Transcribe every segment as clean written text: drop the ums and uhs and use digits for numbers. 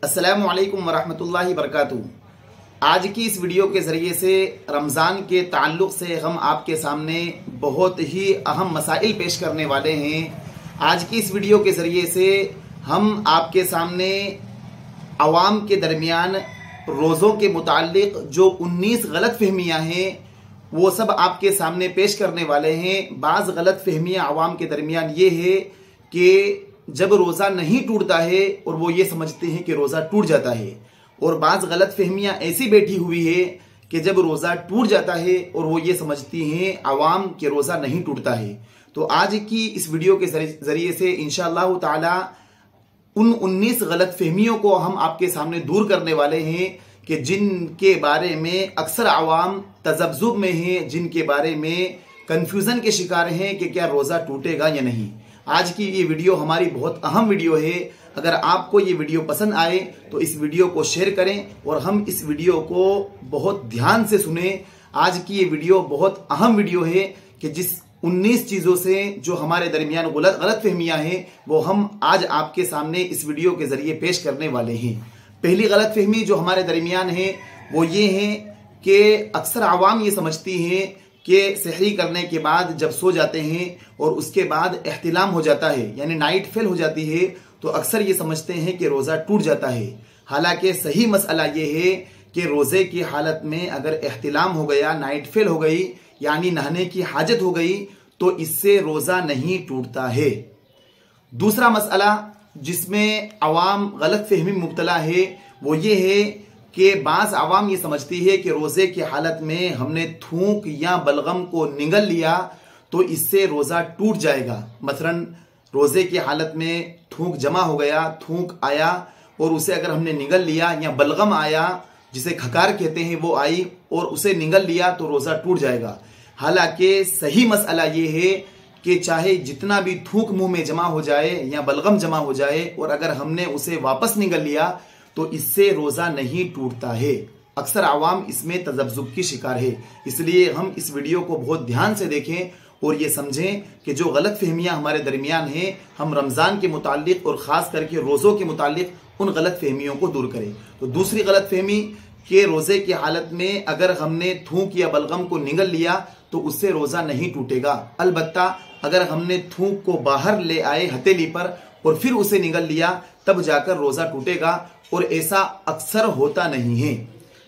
अस्सलामु अलैकुम वरहमतुल्लाहि वबरकातुहू। आज की इस वीडियो के ज़रिए से रमज़ान के ताल्लुक़ से हम आपके सामने बहुत ही अहम मसाइल पेश करने वाले हैं। आज की इस वीडियो के ज़रिए से हम आपके सामने अवाम के दरमियान रोज़ों के मुताल्लिक़ जो 19 गलत फहमियाँ हैं वो सब आपके सामने पेश करने वाले हैं। बाज़ गलत फहमियाँ अवाम के दरमियान ये है कि जब रोज़ा नहीं टूटता है और वो ये समझते हैं कि रोज़ा टूट जाता है, और बाज़ गलत फहमियाँ ऐसी बैठी हुई है कि जब रोज़ा टूट जाता है और वो ये समझती हैं अवाम कि रोज़ा नहीं टूटता है। तो आज की इस वीडियो के ज़रिए से इंशाअल्लाह ताला उन 19 गलत फहमियों को हम आपके सामने दूर करने वाले हैं कि जिनके बारे में अक्सर अवाम तज़ब्ज़ुब में हैं, जिनके बारे में कन्फ्यूज़न के शिकार हैं कि क्या रोज़ा टूटेगा या नहीं। आज की ये वीडियो हमारी बहुत अहम वीडियो है। अगर आपको ये वीडियो पसंद आए तो इस वीडियो को शेयर करें और हम इस वीडियो को बहुत ध्यान से सुने। आज की ये वीडियो बहुत अहम वीडियो है कि जिस 19 चीज़ों से जो हमारे दरमियान गलत फहमियाँ हैं वो हम आज आपके सामने इस वीडियो के ज़रिए पेश करने वाले हैं। पहली गलत फहमी जो हमारे दरमियान है वो ये है कि अक्सर आवाम ये समझती हैं कि सहरी करने के बाद जब सो जाते हैं और उसके बाद एहतिलाम हो जाता है, यानी नाइट फेल हो जाती है, तो अक्सर ये समझते हैं कि रोज़ा टूट जाता है। हालांकि सही मसला ये है कि रोज़े की हालत में अगर एहतिलाम हो गया, नाइट फेल हो गई, यानी नहाने की हाजत हो गई, तो इससे रोज़ा नहीं टूटता है। दूसरा मसला जिसमें अवाम गलत फहमी में मुब्तला है वो ये है कि बाज़ आवाम ये समझती है कि रोज़े की हालत में हमने थूक या बलगम को निगल लिया तो इससे रोज़ा टूट जाएगा। मसलन रोज़े की हालत में थूक जमा हो गया, थूक आया और उसे अगर हमने निगल लिया, या बलगम आया जिसे खकार कहते हैं वो आई और उसे निगल लिया तो रोज़ा टूट जाएगा। हालांकि सही मसला ये है कि चाहे जितना भी थूक मुंह में जमा हो जाए या बलगम जमा हो जाए और अगर हमने उसे वापस निगल लिया तो इससे रोज़ा नहीं टूटता है। अक्सर आवाम इसमें तज़ब्ज़ुब की शिकार है। इसलिए हम इस वीडियो को बहुत ध्यान से देखें और ये समझें कि जो गलत फहमियाँ हमारे दरमियान हैं हम रमज़ान के मुताल्लिक़ और ख़ास करके रोज़ों के मुताल्लिक़ उन गलत फहमियों को दूर करें। तो दूसरी गलत फहमी कि रोज़े की हालत में अगर हमने थूक या बलगम को निगल लिया तो उससे रोज़ा नहीं टूटेगा। अलबत्ता अगर हमने थूक को बाहर ले आए हथेली पर और फिर उसे निगल लिया तब जाकर रोज़ा टूटेगा, और ऐसा अक्सर होता नहीं है।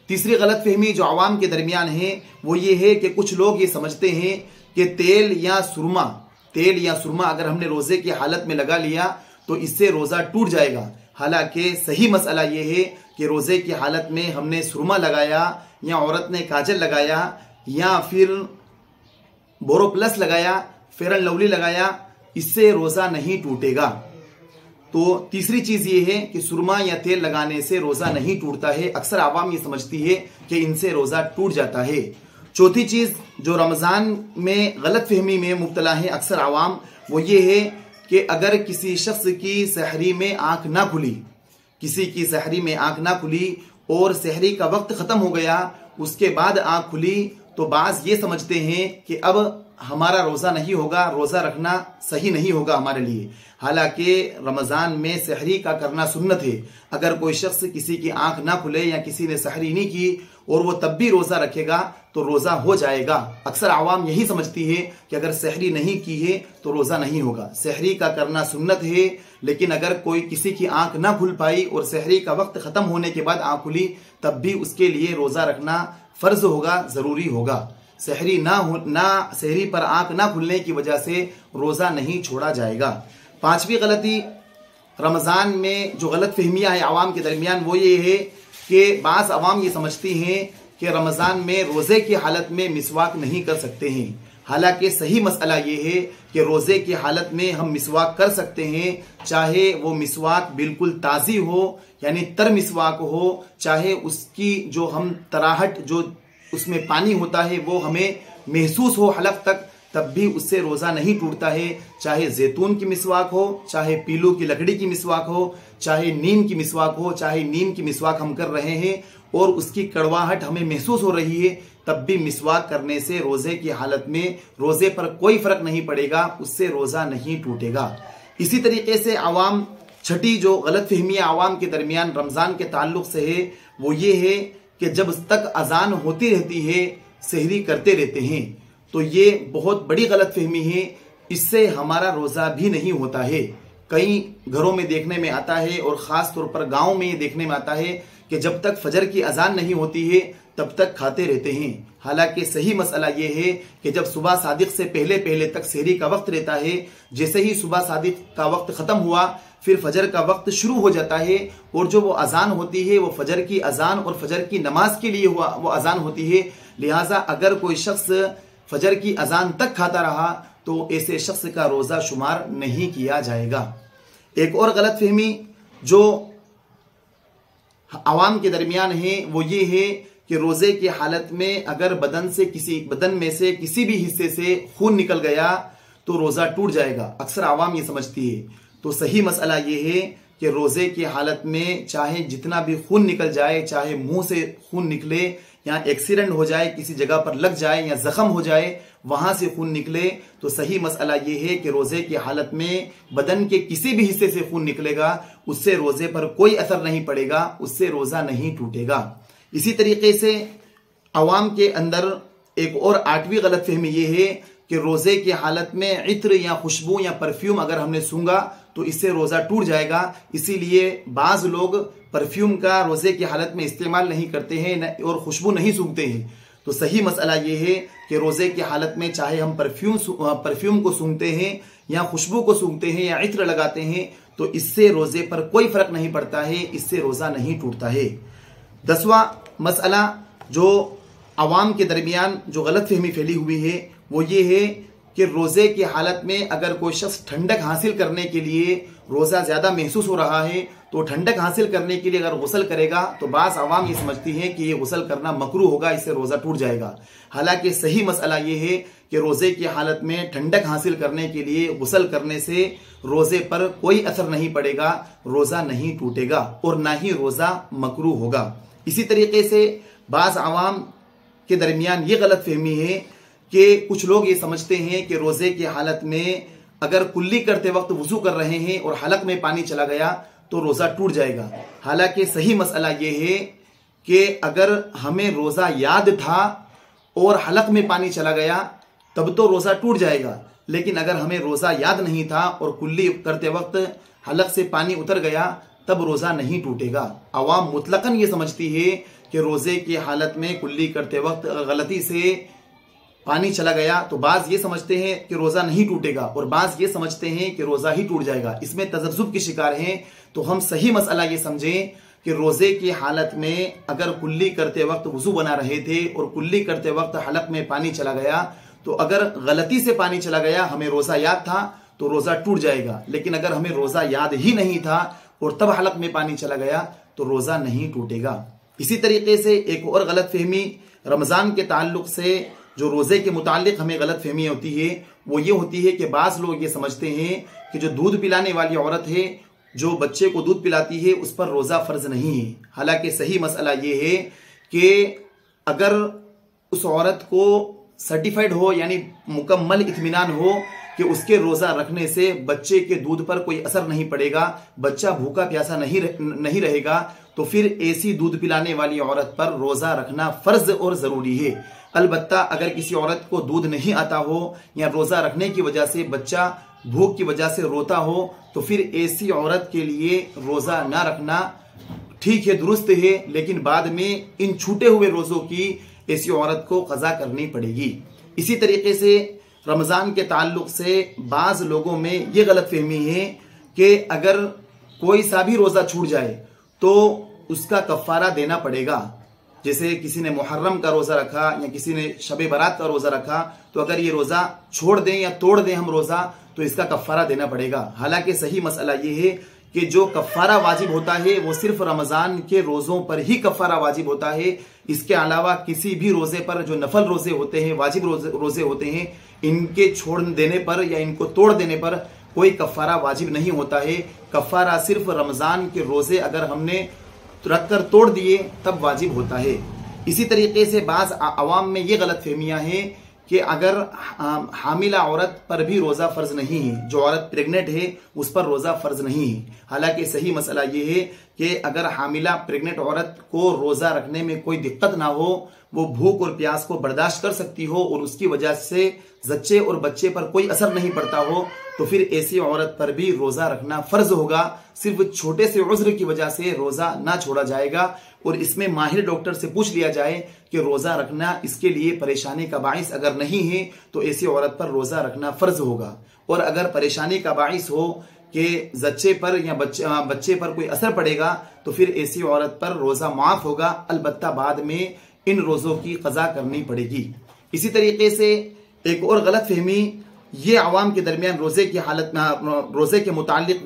तीसरी गलत फहमी जो आवाम के दरमियान है वो ये है कि कुछ लोग ये समझते हैं कि तेल या सुरमा अगर हमने रोज़े की हालत में लगा लिया तो इससे रोज़ा टूट जाएगा। हालांकि सही मसला ये है कि रोज़े की हालत में हमने सुरमा लगाया या औरत ने काजल लगाया या फिर बोरोप्लस लगाया, फेयर एंड लवली लगाया, इससे रोज़ा नहीं टूटेगा। तो तीसरी चीज़ ये है कि सुरमा या तेल लगाने से रोज़ा नहीं टूटता है। अक्सर आवाम ये समझती है कि इनसे रोज़ा टूट जाता है। चौथी चीज़ जो रमज़ान में गलत फहमी में मुब्तला है अक्सर आवाम, वो ये है कि अगर किसी शख्स की सहरी में आँख ना खुली, और सहरी का वक्त ख़त्म हो गया, उसके बाद आँख खुली, तो बाज़ ये समझते हैं कि अब हमारा रोज़ा नहीं होगा, रोज़ा रखना सही नहीं होगा हमारे लिए। हालांकि रमज़ान में सहरी का करना सुन्नत है। अगर कोई शख्स किसी की आंख ना खुले या किसी ने सहरी नहीं की और वो तब भी रोज़ा रखेगा तो रोज़ा हो जाएगा। अक्सर आवाम यही समझती है कि अगर सहरी नहीं की है तो रोज़ा नहीं होगा। सहरी का करना सुन्नत है, लेकिन अगर कोई किसी की आंख ना खुल पाई और सहरी का वक्त ख़त्म होने के बाद आंख खुली तब भी उसके लिए रोज़ा रखना फ़र्ज होगा, ज़रूरी होगा। सहरी पर आंख ना खुलने की वजह से रोज़ा नहीं छोड़ा जाएगा। पांचवी गलती रमज़ान में जो गलत फहमियाँ है आवाम के दरमियान वो ये है कि बाज़ आवाम ये समझती हैं कि रमज़ान में रोज़े की हालत में मिसवाक नहीं कर सकते हैं। हालांकि सही मसला ये है कि रोज़े की हालत में हम मिसवाक कर सकते हैं, चाहे वो मिसवाक बिल्कुल ताज़ी हो यानी तर मिसवाक हो, चाहे उसकी जो हम तराहट जो उसमें पानी होता है वो हमें महसूस हो हलक तक, तब भी उससे रोज़ा नहीं टूटता है। चाहे जैतून की मिसवाक हो, चाहे पीलू की लकड़ी की मिसवाक हो, चाहे नीम की मिसवाक हो, चाहे नीम की मिसवाक हम कर रहे हैं और उसकी कड़वाहट हमें महसूस हो रही है, तब भी मिसवाक करने से रोज़े की हालत में रोज़े पर कोई फ़र्क नहीं पड़ेगा, उससे रोज़ा नहीं टूटेगा। इसी तरीके से आवाम छठी जो गलत फहमियाँ आवाम के दरमियान रमज़ान के ताल्लुक से है वो ये है कि जब तक अजान होती रहती है सहरी करते रहते हैं, तो ये बहुत बड़ी गलत फहमी है। इससे हमारा रोज़ा भी नहीं होता है। कई घरों में देखने में आता है और ख़ास तौर पर गाँव में ये देखने में आता है कि जब तक फजर की अजान नहीं होती है तब तक खाते रहते हैं। हालांकि सही मसला ये है कि जब सुबह सादिक से पहले पहले तक सहरी का वक्त रहता है, जैसे ही सुबह सादिक का वक्त ख़त्म हुआ फिर फजर का वक्त शुरू हो जाता है, और जो वो अजान होती है वो फजर की अजान और फजर की नमाज के लिए वो अजान होती है। लिहाजा अगर कोई शख्स फजर की अजान तक खाता रहा तो ऐसे शख्स का रोज़ा शुमार नहीं किया जाएगा। एक और गलत फहमी जो आवाम के दरमियान है वो ये है कि रोज़े की हालत में अगर बदन में से किसी भी हिस्से से खून निकल गया तो रोज़ा टूट जाएगा। अक्सर आवाम ये समझती है। तो सही मसला ये है कि रोज़े की हालत में चाहे जितना भी खून निकल जाए, चाहे मुंह से खून निकले या एक्सीडेंट हो जाए, किसी जगह पर लग जाए या जख्म हो जाए, वहां से खून निकले, तो सही मसला ये है कि रोज़े की हालत में बदन के किसी भी हिस्से से खून निकलेगा, उससे रोज़े पर कोई असर नहीं पड़ेगा, उससे रोज़ा नहीं टूटेगा। इसी तरीके से अवाम के अंदर एक और 8वीं गलत फहमी ये है कि रोज़े की हालत में इत्र या खुशबू या परफ्यूम अगर हमने सूंघा तो इससे रोज़ा टूट जाएगा। इसीलिए बाज़ लोग परफ्यूम का रोज़े की हालत में इस्तेमाल नहीं करते हैं और खुशबू नहीं सूंघते हैं। तो सही मसला ये है कि रोज़े की हालत में चाहे हम परफ्यूम को सूंघते हैं या खुशबू को सूंघते हैं या इत्र लगाते हैं तो इससे रोज़े पर कोई फर्क नहीं पड़ता है, इससे रोज़ा नहीं टूटता है। 10वां मसला जो अवाम के दरमियान जो गलत फहमी फैली हुई है वो ये है कि रोज़े की हालत में अगर कोई शख्स ठंडक हासिल करने के लिए रोज़ा ज़्यादा महसूस हो रहा है तो ठंडक हासिल करने के लिए अगर गुस्ल करेगा तो बाज़ आवाम ये समझती है कि ये गुस्ल करना मकरूह होगा, इससे रोज़ा टूट जाएगा। हालांकि सही मसला ये है कि रोज़े की हालत में ठंडक हासिल करने के लिए गुस्ल करने से रोज़े पर कोई असर नहीं पड़ेगा, रोज़ा नहीं टूटेगा और ना ही रोज़ा मकरूह होगा। इसी तरीके से बाज़ आवाम के दरमियान ये गलत फहमी है कि कुछ लोग ये समझते हैं कि रोज़े की हालत में अगर कुल्ली करते वक्त वुज़ू कर रहे हैं और हलक में पानी चला गया तो रोज़ा टूट जाएगा। हालांकि सही मसला ये है कि अगर हमें रोज़ा याद था और हलक में पानी चला गया तब तो रोज़ा टूट जाएगा, लेकिन अगर हमें रोज़ा याद नहीं था और कुल्ली करते वक्त हलक से पानी उतर गया तब रोज़ा नहीं टूटेगा। अवाम मुतलकन ये समझती है कि रोज़े की हालत में कुल्ली करते वक्त गलती से पानी चला गया तो बाज़ ये समझते हैं कि रोज़ा नहीं टूटेगा और बाज़ ये समझते हैं कि रोज़ा ही टूट जाएगा। इसमें तज़ब्ज़ुब के शिकार हैं। तो हम सही मसला ये समझें कि रोज़े की हालत में अगर कुल्ली करते वक्त वुज़ू बना रहे थे और कुल्ली करते वक्त हलक में पानी चला गया तो अगर गलती से पानी चला गया, हमें रोज़ा याद था तो रोज़ा टूट जाएगा, लेकिन अगर हमें रोज़ा याद ही नहीं था और तब हलक में पानी चला गया तो रोज़ा नहीं टूटेगा। इसी तरीके से एक और गलत फहमी रमज़ान के ताल्लुक से जो रोज़े के मुतालिक हमें गलत फहमी होती है वो ये होती है कि बाज़ लोग ये समझते हैं कि जो दूध पिलाने वाली औरत है, जो बच्चे को दूध पिलाती है, उस पर रोज़ा फ़र्ज नहीं है। हालांकि सही मसला ये है कि अगर उस औरत को सर्टिफाइड हो यानी मुकम्मल इत्मीनान हो कि उसके रोज़ा रखने से बच्चे के दूध पर कोई असर नहीं पड़ेगा, बच्चा भूखा प्यासा नहीं रहेगा, तो फिर ऐसी दूध पिलाने वाली औरत पर रोज़ा रखना फ़र्ज और ज़रूरी है। अलबत्ता अगर किसी औरत को दूध नहीं आता हो या रोज़ा रखने की वजह से बच्चा भूख की वजह से रोता हो तो फिर ऐसी औरत के लिए रोज़ा ना रखना ठीक है, दुरुस्त है, लेकिन बाद में इन छूटे हुए रोज़ों की ऐसी औरत को क़ज़ा करनी पड़ेगी। इसी तरीके से रमज़ान के ताल्लुक से बाज़ लोगों में ये गलत फहमी है कि अगर कोई सा भी रोज़ा छूट जाए तो उसका कफ़ारा देना पड़ेगा। जैसे किसी ने मुहर्रम का रोज़ा रखा या किसी ने शब बारात का रोज़ा रखा तो अगर ये रोज़ा छोड़ दें या तोड़ दें हम रोज़ा तो इसका कफ़ारा देना पड़ेगा। हालांकि सही मसला ये है कि जो कफ़ारा वाजिब होता है वो सिर्फ रमज़ान के रोज़ों पर ही कफ़ारा वाजिब होता है। इसके अलावा किसी भी रोज़े पर जो नफल रोज़े होते हैं, वाजिब रोज़े होते हैं, इनके छोड़ देने पर या इनको तोड़ देने पर कोई कफ़ारा वाजिब नहीं होता है। कफ़ारा सिर्फ रमज़ान के रोज़े अगर हमने रख कर तोड़ दिए तब वाजिब होता है। इसी तरीके से बाज़ अवाम में ये गलत फहमियाँ हैं कि अगर हामिला औरत पर भी रोजा फर्ज नहीं है, जो औरत प्रेग्नेंट है उस पर रोजा फर्ज नहीं है। हालांकि सही मसला ये है कि अगर हामिला प्रेग्नेंट औरत को रोजा रखने में कोई दिक्कत ना हो, वो भूख और प्यास को बर्दाश्त कर सकती हो और उसकी वजह से जच्चे और बच्चे पर कोई असर नहीं पड़ता हो, तो फिर ऐसी औरत पर भी रोजा रखना फर्ज होगा। सिर्फ छोटे से उज्र की वजह से रोजा ना छोड़ा जाएगा और इसमें माहिर डॉक्टर से पूछ लिया जाए कि रोजा रखना इसके लिए परेशानी का बाइस अगर नहीं है तो ऐसी औरत पर रोजा रखना फर्ज होगा। और अगर परेशानी का बाइस हो कि जच्चे पर या बच्चे पर कोई असर पड़ेगा तो फिर ऐसी औरत पर रोजा माफ होगा, अलबत्ता बाद में इन रोजों की कज़ा करनी पड़ेगी। इसी तरीके से एक और गलत फहमी ये आवाम के दरमियान रोजे की हालत में रोजे के मुतालिक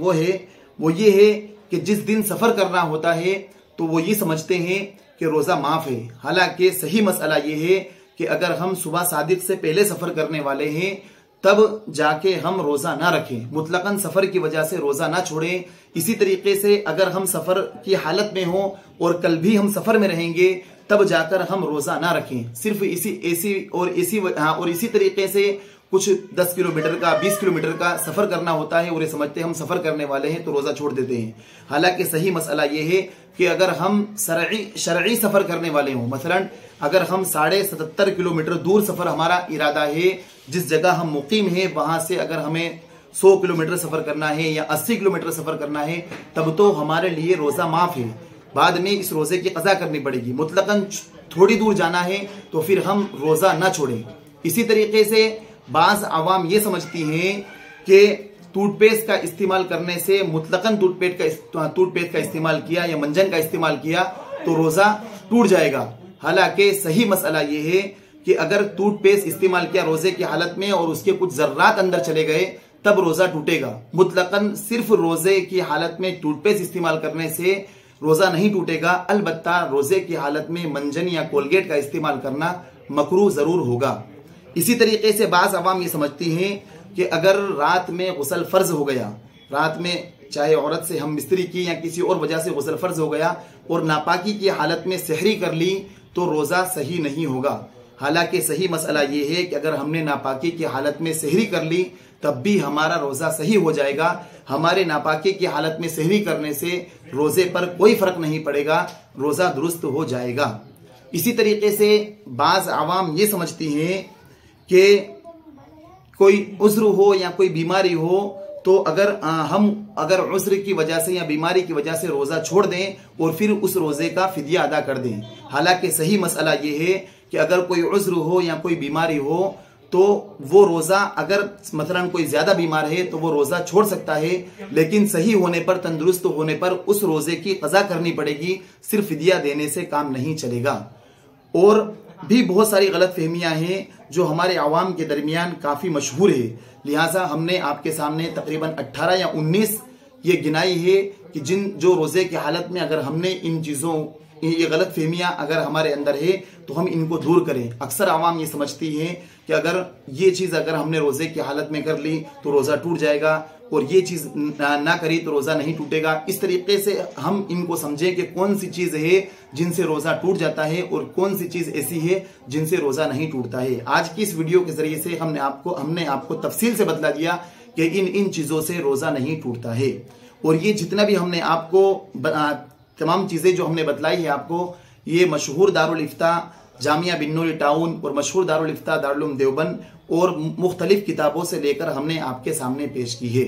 वो ये है कि जिस दिन सफर करना होता है तो वो ये समझते हैं कि रोजा माफ है। हालांकि सही मसला ये है कि अगर हम सुबह सादिक से पहले सफर करने वाले हैं तब जाके हम रोजा ना रखें, मुतलकन सफर की वजह से रोजा ना छोड़ें। इसी तरीके से अगर हम सफर की हालत में हो और कल भी हम सफर में रहेंगे तब जाकर हम रोजा ना रखें। सिर्फ इसी तरीके से कुछ 10 किलोमीटर का 20 किलोमीटर का सफर करना होता है और ये समझते हैं हम सफर करने वाले हैं तो रोजा छोड़ देते हैं। हालांकि सही मसला ये है कि अगर हम शरई सफर करने वाले हों, मसलन अगर हम 77.5 किलोमीटर दूर सफर हमारा इरादा है, जिस जगह हम मुकीम है वहां से अगर हमें 100 किलोमीटर सफर करना है या 80 किलोमीटर सफर करना है तब तो हमारे लिए रोजा माफ है, बाद में इस रोजे की कज़ा करनी पड़ेगी। मुतलकन थोड़ी दूर जाना है तो फिर हम रोजा ना छोड़ें। इसी तरीके से बाज आवाम ये समझती हैं कि टूथपेस्ट का इस्तेमाल करने से, मुतलकन टूथपेस्ट का इस्तेमाल किया या मंजन का इस्तेमाल किया तो रोजा टूट जाएगा। हालांकि सही मसला ये है कि अगर टूथपेस्ट इस्तेमाल किया रोजे की हालत में और उसके कुछ जर्रात अंदर चले गए तब रोजा टूटेगा। मुतलकन सिर्फ रोजे की हालत में टूथपेस्ट इस्तेमाल करने से रोजा नहीं टूटेगा, अलबत्ता रोजे की हालत में मंजन या कोलगेट का इस्तेमाल करना मकरूह जरूर होगा। इसी तरीके से बाज़ अवाम ये समझती हैं कि अगर रात में गुस्ल फर्ज हो गया, रात में चाहे औरत से हम मिस्त्री की या किसी और वजह से गुस्ल फर्ज हो गया और नापाकी की हालत में सहरी कर ली तो रोजा सही नहीं होगा। हालांकि सही मसला ये है कि अगर हमने नापाकी की हालत में सहरी कर ली तब भी हमारा रोजा सही हो जाएगा। हमारे नापाकी की हालत में सहरी करने से रोजे पर कोई फर्क नहीं पड़ेगा, रोजा दुरुस्त हो जाएगा। इसी तरीके से बाज़ आवाम ये समझती हैं कि कोई उज्र हो या कोई बीमारी हो तो अगर उज्र की वजह से या बीमारी की वजह से रोजा छोड़ दें और फिर उस रोजे का फिदिया अदा कर दें। हालांकि सही मसला ये है कि अगर कोई उज्र हो या कोई बीमारी हो तो वो रोजा, अगर मसलन कोई ज्यादा बीमार है तो वो रोजा छोड़ सकता है, लेकिन सही होने पर, तंदुरुस्त होने पर उस रोजे की कज़ा करनी पड़ेगी, सिर्फ फिदिया देने से काम नहीं चलेगा। और भी बहुत सारी गलत फहमियां हैं जो हमारे आवाम के दरमियान काफी मशहूर है, लिहाजा हमने आपके सामने तकरीबन 18 या 19 ये गिनाई है कि जो रोजे की हालत में अगर हमने इन चीजों, ये गलत फहमियां अगर हमारे अंदर है तो हम इनको दूर करें। अक्सर आवाम ये समझती है कि अगर ये चीज अगर हमने रोजे की हालत में कर ली तो रोजा टूट जाएगा और ये चीज ना करी तो रोजा नहीं टूटेगा। इस तरीके से हम इनको समझें कि कौन सी चीज है जिनसे रोजा टूट जाता है और कौन सी चीज ऐसी है जिनसे रोजा नहीं टूटता है। आज की इस वीडियो के जरिए से हमने आपको तफसील से बतला दिया कि इन चीजों से रोजा नहीं टूटता है। और ये जितना भी हमने आपको तमाम चीजें जो हमने बतलाई है आपको, ये मशहूर दारुल इफ्ता जामिया बिन्नूरी टाउन और मशहूर दारुल इफ्ता दारुल उलूम देवबंद और मुख्तलिफ किताबों से लेकर हमने आपके सामने पेश की है।